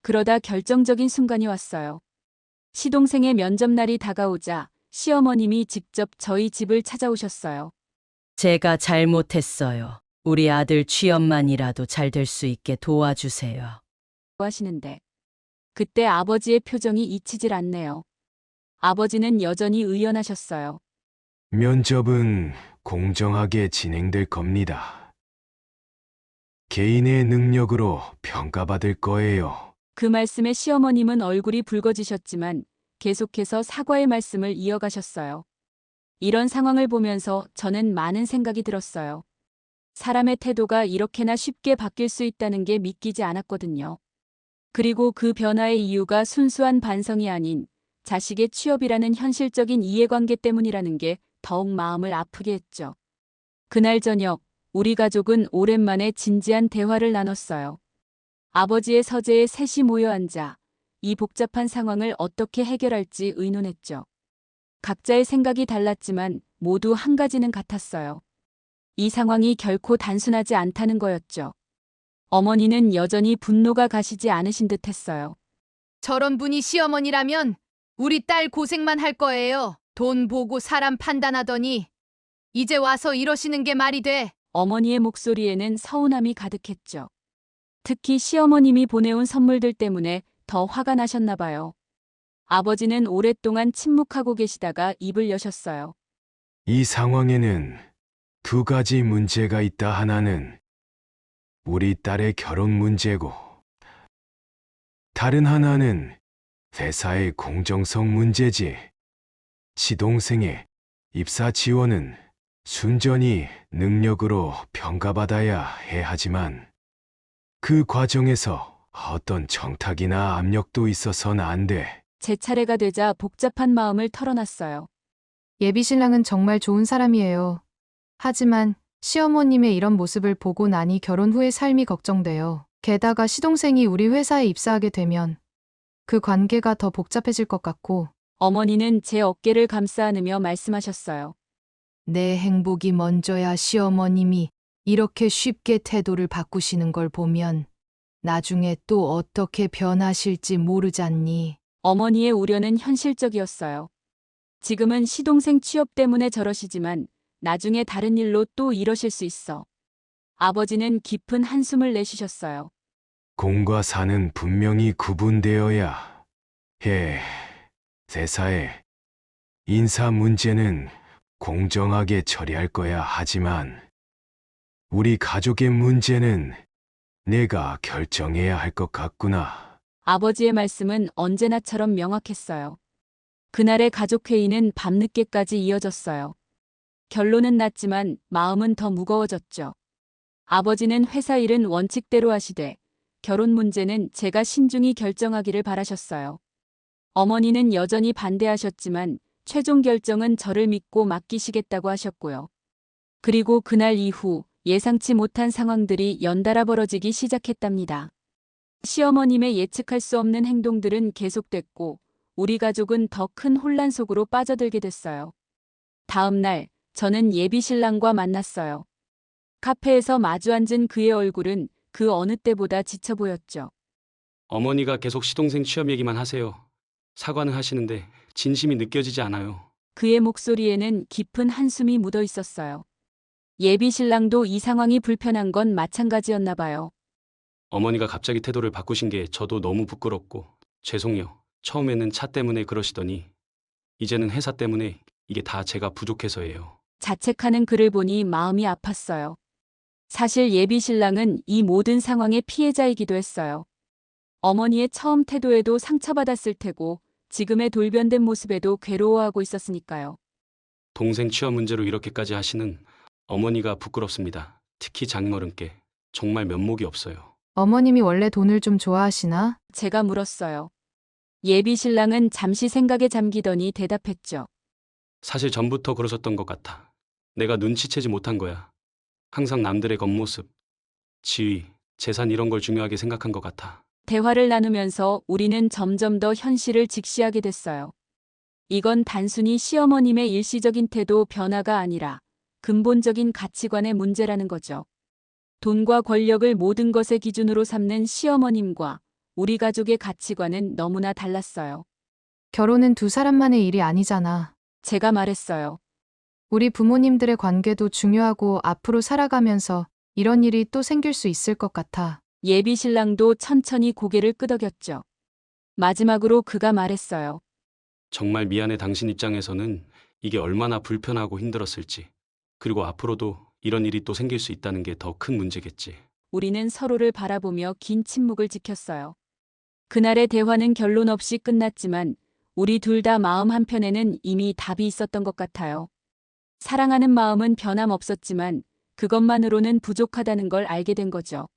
그러다 결정적인 순간이 왔어요. 시동생의 면접날이 다가오자 시어머님이 직접 저희 집을 찾아오셨어요. 제가 잘못했어요. 우리 아들 취업만이라도 잘 될 수 있게 도와주세요. 하시는데 그때 아버지의 표정이 잊히질 않네요. 아버지는 여전히 의연하셨어요. 면접은 공정하게 진행될 겁니다. 개인의 능력으로 평가받을 거예요. 그 말씀에 시어머님은 얼굴이 붉어지셨지만 계속해서 사과의 말씀을 이어가셨어요. 이런 상황을 보면서 저는 많은 생각이 들었어요. 사람의 태도가 이렇게나 쉽게 바뀔 수 있다는 게 믿기지 않았거든요. 그리고 그 변화의 이유가 순수한 반성이 아닌 자식의 취업이라는 현실적인 이해관계 때문이라는 게 더욱 마음을 아프게 했죠. 그날 저녁, 우리 가족은 오랜만에 진지한 대화를 나눴어요. 아버지의 서재에 셋이 모여 앉아 이 복잡한 상황을 어떻게 해결할지 의논했죠. 각자의 생각이 달랐지만 모두 한 가지는 같았어요. 이 상황이 결코 단순하지 않다는 거였죠. 어머니는 여전히 분노가 가시지 않으신 듯 했어요. 저런 분이 시어머니라면 우리 딸 고생만 할 거예요. 돈 보고 사람 판단하더니 이제 와서 이러시는 게 말이 돼. 어머니의 목소리에는 서운함이 가득했죠. 특히 시어머님이 보내온 선물들 때문에 더 화가 나셨나 봐요. 아버지는 오랫동안 침묵하고 계시다가 입을 여셨어요. 이 상황에는 두 가지 문제가 있다. 하나는 우리 딸의 결혼 문제고, 다른 하나는 회사의 공정성 문제지. 시동생의 입사 지원은 순전히 능력으로 평가받아야 해. 하지만 그 과정에서 어떤 청탁이나 압력도 있어서는 안 돼. 제 차례가 되자 복잡한 마음을 털어놨어요. 예비 신랑은 정말 좋은 사람이에요. 하지만 시어머님의 이런 모습을 보고 나니 결혼 후의 삶이 걱정돼요. 게다가 시동생이 우리 회사에 입사하게 되면 그 관계가 더 복잡해질 것 같고 어머니는 제 어깨를 감싸 안으며 말씀하셨어요. 내 행복이 먼저야. 시어머님이 이렇게 쉽게 태도를 바꾸시는 걸 보면 나중에 또 어떻게 변하실지 모르잖니. 어머니의 우려는 현실적이었어요. 지금은 시동생 취업 때문에 저러시지만 나중에 다른 일로 또 이러실 수 있어. 아버지는 깊은 한숨을 내쉬셨어요. 공과 사는 분명히 구분되어야 해. 세사에 인사 문제는 공정하게 처리할 거야 하지만 우리 가족의 문제는 내가 결정해야 할 것 같구나. 아버지의 말씀은 언제나처럼 명확했어요. 그날의 가족회의는 밤늦게까지 이어졌어요. 결론은 났지만 마음은 더 무거워졌죠. 아버지는 회사 일은 원칙대로 하시되 결혼 문제는 제가 신중히 결정하기를 바라셨어요. 어머니는 여전히 반대하셨지만 최종 결정은 저를 믿고 맡기시겠다고 하셨고요. 그리고 그날 이후 예상치 못한 상황들이 연달아 벌어지기 시작했답니다. 시어머님의 예측할 수 없는 행동들은 계속됐고 우리 가족은 더 큰 혼란 속으로 빠져들게 됐어요. 다음 날 저는 예비 신랑과 만났어요. 카페에서 마주 앉은 그의 얼굴은 그 어느 때보다 지쳐 보였죠. 어머니가 계속 시동생 취업 얘기만 하세요. 사과는 하시는데 진심이 느껴지지 않아요. 그의 목소리에는 깊은 한숨이 묻어 있었어요. 예비 신랑도 이 상황이 불편한 건 마찬가지였나 봐요. 어머니가 갑자기 태도를 바꾸신 게 저도 너무 부끄럽고 죄송해요. 처음에는 차 때문에 그러시더니 이제는 회사 때문에 이게 다 제가 부족해서예요. 자책하는 그를 보니 마음이 아팠어요. 사실 예비 신랑은 이 모든 상황의 피해자이기도 했어요. 어머니의 처음 태도에도 상처받았을 테고 지금의 돌변된 모습에도 괴로워하고 있었으니까요. 동생 취업 문제로 이렇게까지 하시는 어머니가 부끄럽습니다. 특히 장인어른께 정말 면목이 없어요. 어머님이 원래 돈을 좀 좋아하시나? 제가 물었어요. 예비 신랑은 잠시 생각에 잠기더니 대답했죠. 사실 전부터 그러셨던 것 같아. 내가 눈치채지 못한 거야. 항상 남들의 겉모습, 지위, 재산 이런 걸 중요하게 생각한 것 같아. 대화를 나누면서 우리는 점점 더 현실을 직시하게 됐어요. 이건 단순히 시어머님의 일시적인 태도 변화가 아니라 근본적인 가치관의 문제라는 거죠. 돈과 권력을 모든 것의 기준으로 삼는 시어머님과 우리 가족의 가치관은 너무나 달랐어요. 결혼은 두 사람만의 일이 아니잖아. 제가 말했어요. 우리 부모님들의 관계도 중요하고 앞으로 살아가면서 이런 일이 또 생길 수 있을 것 같아. 예비 신랑도 천천히 고개를 끄덕였죠. 마지막으로 그가 말했어요. 정말 미안해. 당신 입장에서는 이게 얼마나 불편하고 힘들었을지. 그리고 앞으로도 이런 일이 또 생길 수 있다는 게 더 큰 문제겠지. 우리는 서로를 바라보며 긴 침묵을 지켰어요. 그날의 대화는 결론 없이 끝났지만 우리 둘 다 마음 한편에는 이미 답이 있었던 것 같아요. 사랑하는 마음은 변함없었지만 그것만으로는 부족하다는 걸 알게 된 거죠.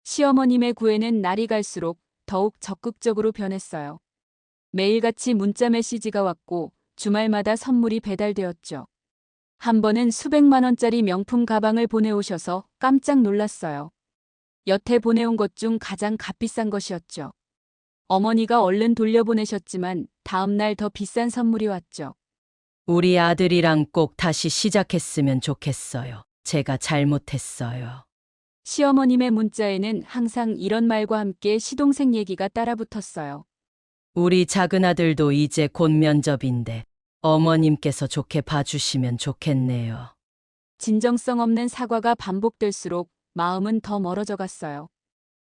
시어머님의 구애는 날이 갈수록 더욱 적극적으로 변했어요. 매일같이 문자 메시지가 왔고 주말마다 선물이 배달되었죠. 한 번은 수백만 원짜리 명품 가방을 보내오셔서 깜짝 놀랐어요. 여태 보내온 것 중 가장 값비싼 것이었죠. 어머니가 얼른 돌려보내셨지만 다음 날 더 비싼 선물이 왔죠. 우리 아들이랑 꼭 다시 시작했으면 좋겠어요. 제가 잘못했어요. 시어머님의 문자에는 항상 이런 말과 함께 시동생 얘기가 따라붙었어요. 우리 작은아들도 이제 곧 면접인데 어머님께서 좋게 봐주시면 좋겠네요. 진정성 없는 사과가 반복될수록 마음은 더 멀어져 갔어요.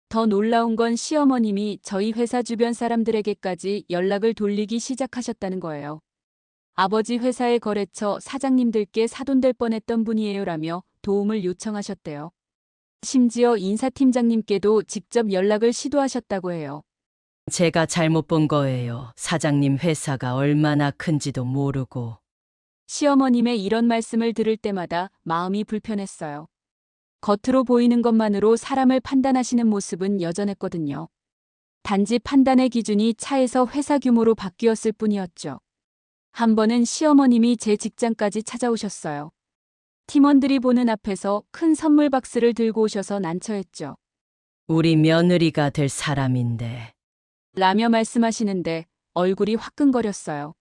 더 놀라운 건 시어머님이 저희 회사 주변 사람들에게까지 연락을 돌리기 시작하셨다는 거예요. 아버지 회사의 거래처 사장님들께 사돈될 뻔했던 분이에요라며 도움을 요청하셨대요. 심지어 인사팀장님께도 직접 연락을 시도하셨다고 해요. 제가 잘못 본 거예요. 사장님 회사가 얼마나 큰지도 모르고. 시어머님의 이런 말씀을 들을 때마다 마음이 불편했어요. 겉으로 보이는 것만으로 사람을 판단하시는 모습은 여전했거든요. 단지 판단의 기준이 차에서 회사 규모로 바뀌었을 뿐이었죠. 한 번은 시어머님이 제 직장까지 찾아오셨어요. 팀원들이 보는 앞에서 큰 선물 박스를 들고 오셔서 난처했죠. 우리 며느리가 될 사람인데. 라며 말씀하시는데 얼굴이 화끈거렸어요.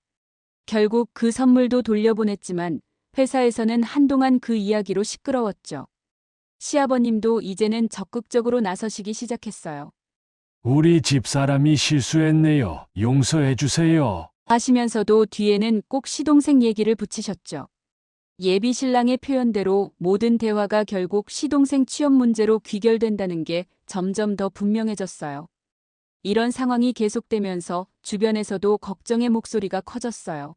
결국 그 선물도 돌려보냈지만 회사에서는 한동안 그 이야기로 시끄러웠죠. 시아버님도 이제는 적극적으로 나서시기 시작했어요. 우리 집사람이 실수했네요. 용서해 주세요. 하시면서도 뒤에는 꼭 시동생 얘기를 붙이셨죠. 예비 신랑의 표현대로 모든 대화가 결국 시동생 취업 문제로 귀결된다는 게 점점 더 분명해졌어요. 이런 상황이 계속되면서 주변에서도 걱정의 목소리가 커졌어요.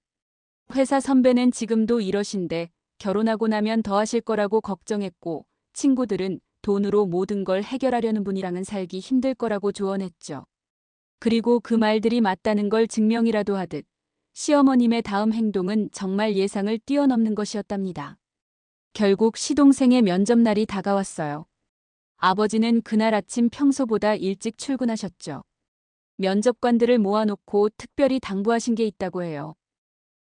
회사 선배는 지금도 이러신데 결혼하고 나면 더 하실 거라고 걱정했고, 친구들은 돈으로 모든 걸 해결하려는 분이랑은 살기 힘들 거라고 조언했죠. 그리고 그 말들이 맞다는 걸 증명이라도 하듯 시어머님의 다음 행동은 정말 예상을 뛰어넘는 것이었답니다. 결국 시동생의 면접날이 다가왔어요. 아버지는 그날 아침 평소보다 일찍 출근하셨죠. 면접관들을 모아놓고 특별히 당부하신 게 있다고 해요.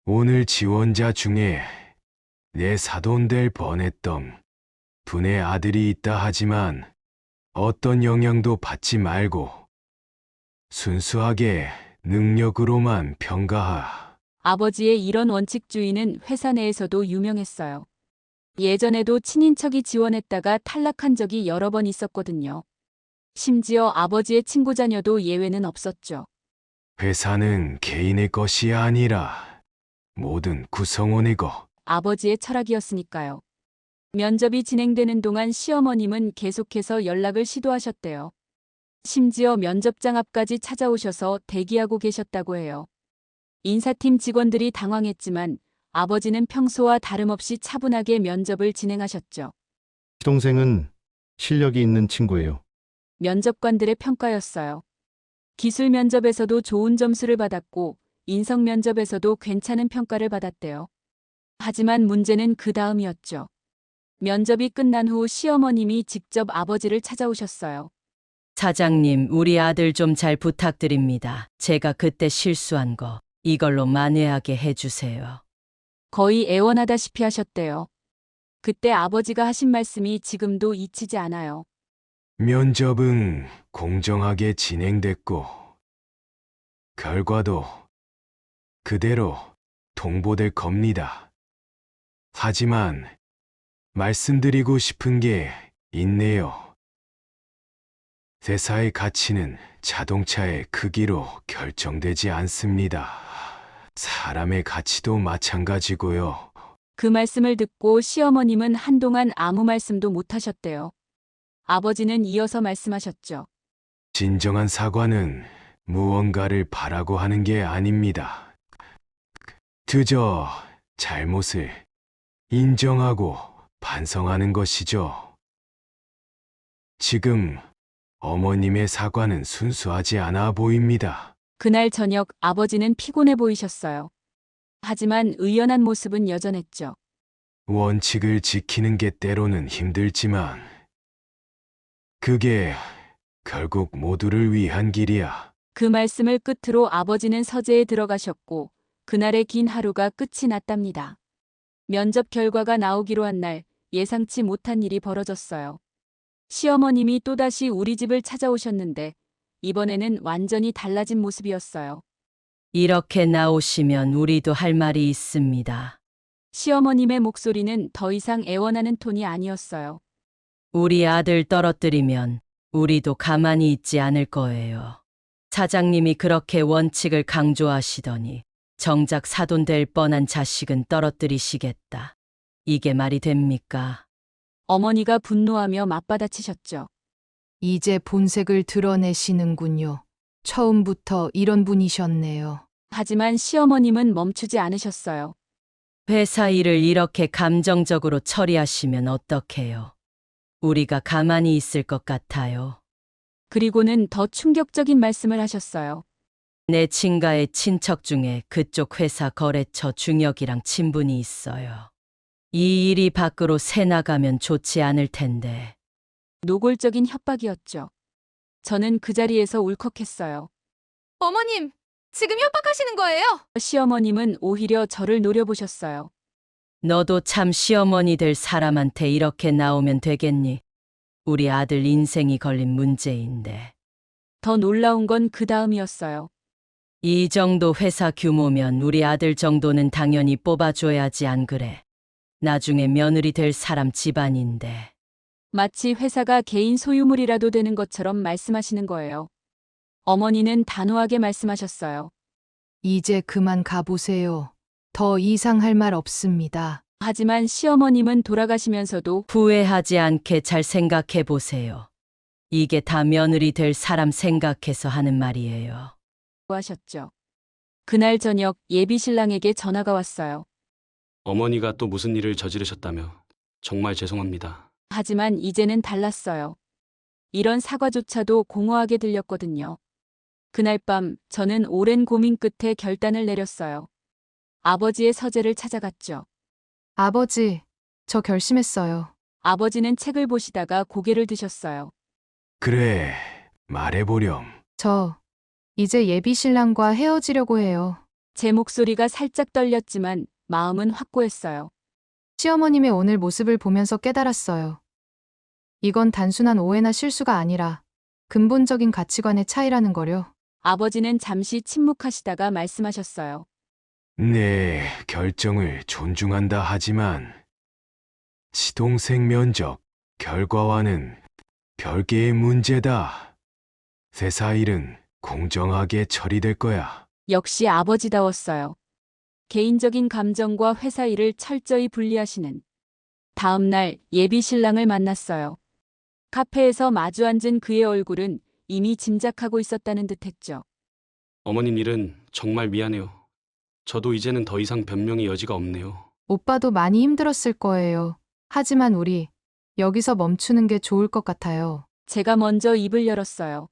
오늘 지원자 중에 내 사돈 될 뻔했던 분의 아들이 있다 하지만 어떤 영향도 받지 말고 순수하게 능력으로만 평가하. 아버지의 이런 원칙주의는 회사 내에서도 유명했어요. 예전에도 친인척이 지원했다가 탈락한 적이 여러 번 있었거든요. 심지어 아버지의 친구 자녀도 예외는 없었죠. 회사는 개인의 것이 아니라 모든 구성원이고. 아버지의 철학이었으니까요. 면접이 진행되는 동안 시어머님은 계속해서 연락을 시도하셨대요. 심지어 면접장 앞까지 찾아오셔서 대기하고 계셨다고 해요. 인사팀 직원들이 당황했지만 아버지는 평소와 다름없이 차분하게 면접을 진행하셨죠. 시동생은 실력이 있는 친구예요. 면접관들의 평가였어요. 기술 면접에서도 좋은 점수를 받았고 인성 면접에서도 괜찮은 평가를 받았대요. 하지만 문제는 그 다음이었죠. 면접이 끝난 후 시어머님이 직접 아버지를 찾아오셨어요. 사장님, 우리 아들 좀 잘 부탁드립니다. 제가 그때 실수한 거 이걸로 만회하게 해주세요. 거의 애원하다시피 하셨대요. 그때 아버지가 하신 말씀이 지금도 잊히지 않아요. 면접은 공정하게 진행됐고 결과도 그대로 통보될 겁니다. 하지만 말씀드리고 싶은 게 있네요. 회사의 가치는 자동차의 크기로 결정되지 않습니다. 사람의 가치도 마찬가지고요. 그 말씀을 듣고 시어머님은 한동안 아무 말씀도 못 하셨대요. 아버지는 이어서 말씀하셨죠. 진정한 사과는 무언가를 바라고 하는 게 아닙니다. 그저 잘못을 인정하고 반성하는 것이죠. 지금 어머님의 사과는 순수하지 않아 보입니다. 그날 저녁 아버지는 피곤해 보이셨어요. 하지만 의연한 모습은 여전했죠. 원칙을 지키는 게 때로는 힘들지만 그게 결국 모두를 위한 길이야. 그 말씀을 끝으로 아버지는 서재에 들어가셨고 그날의 긴 하루가 끝이 났답니다. 면접 결과가 나오기로 한 날 예상치 못한 일이 벌어졌어요. 시어머님이 또다시 우리 집을 찾아오셨는데 이번에는 완전히 달라진 모습이었어요. 이렇게 나오시면 우리도 할 말이 있습니다. 시어머님의 목소리는 더 이상 애원하는 톤이 아니었어요. 우리 아들 떨어뜨리면 우리도 가만히 있지 않을 거예요. 사장님이 그렇게 원칙을 강조하시더니 정작 사돈 될 뻔한 자식은 떨어뜨리시겠다. 이게 말이 됩니까? 어머니가 분노하며 맞받아치셨죠. 이제 본색을 드러내시는군요. 처음부터 이런 분이셨네요. 하지만 시어머님은 멈추지 않으셨어요. 회사 일을 이렇게 감정적으로 처리하시면 어떡해요? 우리가 가만히 있을 것 같아요. 그리고는 더 충격적인 말씀을 하셨어요. 내 친가의 친척 중에 그쪽 회사 거래처 중역이랑 친분이 있어요. 이 일이 밖으로 새나가면 좋지 않을 텐데. 노골적인 협박이었죠. 저는 그 자리에서 울컥했어요. 어머님, 지금 협박하시는 거예요? 시어머님은 오히려 저를 노려보셨어요. 너도 참 시어머니 될 사람한테 이렇게 나오면 되겠니? 우리 아들 인생이 걸린 문제인데. 더 놀라운 건 그 다음이었어요. 이 정도 회사 규모면 우리 아들 정도는 당연히 뽑아줘야지 안 그래? 나중에 며느리 될 사람 집안인데. 마치 회사가 개인 소유물이라도 되는 것처럼 말씀하시는 거예요. 어머니는 단호하게 말씀하셨어요. 이제 그만 가보세요. 더 이상 할 말 없습니다. 하지만 시어머님은 돌아가시면서도 후회하지 않게 잘 생각해 보세요. 이게 다 며느리 될 사람 생각해서 하는 말이에요. 하셨죠. 그날 저녁 예비 신랑에게 전화가 왔어요. 어머니가 또 무슨 일을 저지르셨다며 정말 죄송합니다. 하지만 이제는 달랐어요. 이런 사과조차도 공허하게 들렸거든요. 그날 밤 저는 오랜 고민 끝에 결단을 내렸어요. 아버지의 서재를 찾아갔죠. 아버지, 저 결심했어요. 아버지는 책을 보시다가 고개를 드셨어요. 그래, 말해보렴. 저 이제 예비 신랑과 헤어지려고 해요. 제 목소리가 살짝 떨렸지만 마음은 확고했어요. 시어머님의 오늘 모습을 보면서 깨달았어요. 이건 단순한 오해나 실수가 아니라 근본적인 가치관의 차이라는 거요. 아버지는 잠시 침묵하시다가 말씀하셨어요. 내 결정을 존중한다 하지만 시동생 면접 결과와는 별개의 문제다. 회사 일은 공정하게 처리될 거야. 역시 아버지다웠어요. 개인적인 감정과 회사 일을 철저히 분리하시는. 다음 날 예비 신랑을 만났어요. 카페에서 마주 앉은 그의 얼굴은 이미 짐작하고 있었다는 듯했죠. 어머님 일은 정말 미안해요. 저도 이제는 더 이상 변명의 여지가 없네요. 오빠도 많이 힘들었을 거예요. 하지만 우리 여기서 멈추는 게 좋을 것 같아요. 제가 먼저 입을 열었어요.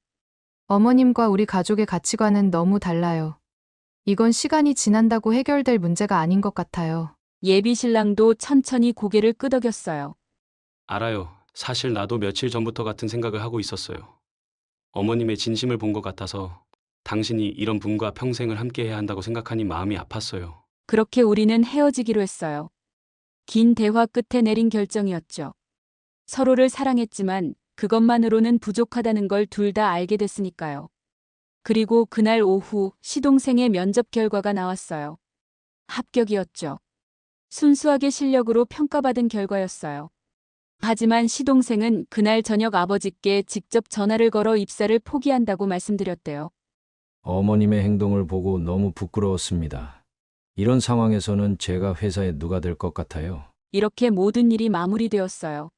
어머님과 우리 가족의 가치관은 너무 달라요. 이건 시간이 지난다고 해결될 문제가 아닌 것 같아요. 예비 신랑도 천천히 고개를 끄덕였어요. 알아요. 사실 나도 며칠 전부터 같은 생각을 하고 있었어요. 어머님의 진심을 본 것 같아서 당신이 이런 분과 평생을 함께해야 한다고 생각하니 마음이 아팠어요. 그렇게 우리는 헤어지기로 했어요. 긴 대화 끝에 내린 결정이었죠. 서로를 사랑했지만 그것만으로는 부족하다는 걸 둘 다 알게 됐으니까요. 그리고 그날 오후 시동생의 면접 결과가 나왔어요. 합격이었죠. 순수하게 실력으로 평가받은 결과였어요. 하지만 시동생은 그날 저녁 아버지께 직접 전화를 걸어 입사를 포기한다고 말씀드렸대요. 어머님의 행동을 보고 너무 부끄러웠습니다. 이런 상황에서는 제가 회사에 누가 될 것 같아요. 이렇게 모든 일이 마무리되었어요.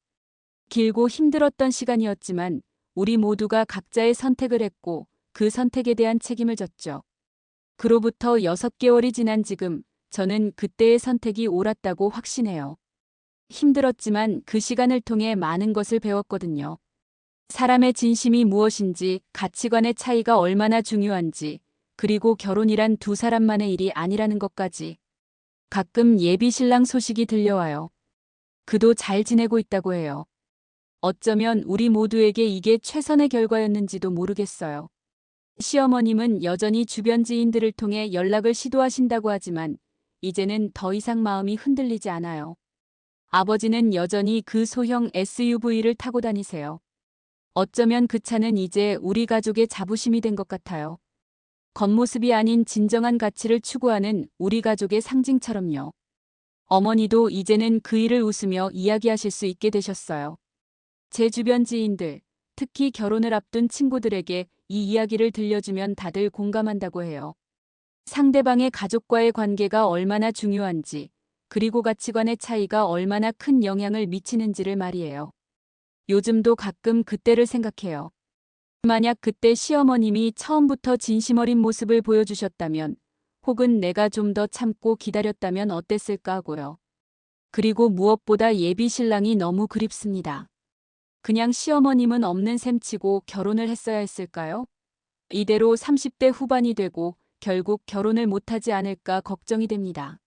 길고 힘들었던 시간이었지만 우리 모두가 각자의 선택을 했고 그 선택에 대한 책임을 졌죠. 그로부터 6개월이 지난 지금 저는 그때의 선택이 옳았다고 확신해요. 힘들었지만 그 시간을 통해 많은 것을 배웠거든요. 사람의 진심이 무엇인지, 가치관의 차이가 얼마나 중요한지, 그리고 결혼이란 두 사람만의 일이 아니라는 것까지. 가끔 예비 신랑 소식이 들려와요. 그도 잘 지내고 있다고 해요. 어쩌면 우리 모두에게 이게 최선의 결과였는지도 모르겠어요. 시어머님은 여전히 주변 지인들을 통해 연락을 시도하신다고 하지만 이제는 더 이상 마음이 흔들리지 않아요. 아버지는 여전히 그 소형 SUV를 타고 다니세요. 어쩌면 그 차는 이제 우리 가족의 자부심이 된 것 같아요. 겉모습이 아닌 진정한 가치를 추구하는 우리 가족의 상징처럼요. 어머니도 이제는 그 일을 웃으며 이야기하실 수 있게 되셨어요. 제 주변 지인들, 특히 결혼을 앞둔 친구들에게 이 이야기를 들려주면 다들 공감한다고 해요. 상대방의 가족과의 관계가 얼마나 중요한지, 그리고 가치관의 차이가 얼마나 큰 영향을 미치는지를 말이에요. 요즘도 가끔 그때를 생각해요. 만약 그때 시어머님이 처음부터 진심 어린 모습을 보여주셨다면, 혹은 내가 좀 더 참고 기다렸다면 어땠을까 하고요. 그리고 무엇보다 예비 신랑이 너무 그립습니다. 그냥 시어머님은 없는 셈치고 결혼을 했어야 했을까요? 이대로 30대 후반이 되고 결국 결혼을 못하지 않을까 걱정이 됩니다.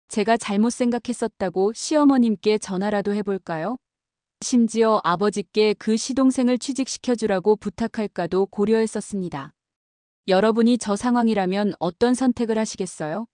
제가 잘못 생각했었다고 시어머님께 전화라도 해볼까요? 심지어 아버지께 그 시동생을 취직시켜주라고 부탁할까도 고려했었습니다. 여러분이 저 상황이라면 어떤 선택을 하시겠어요?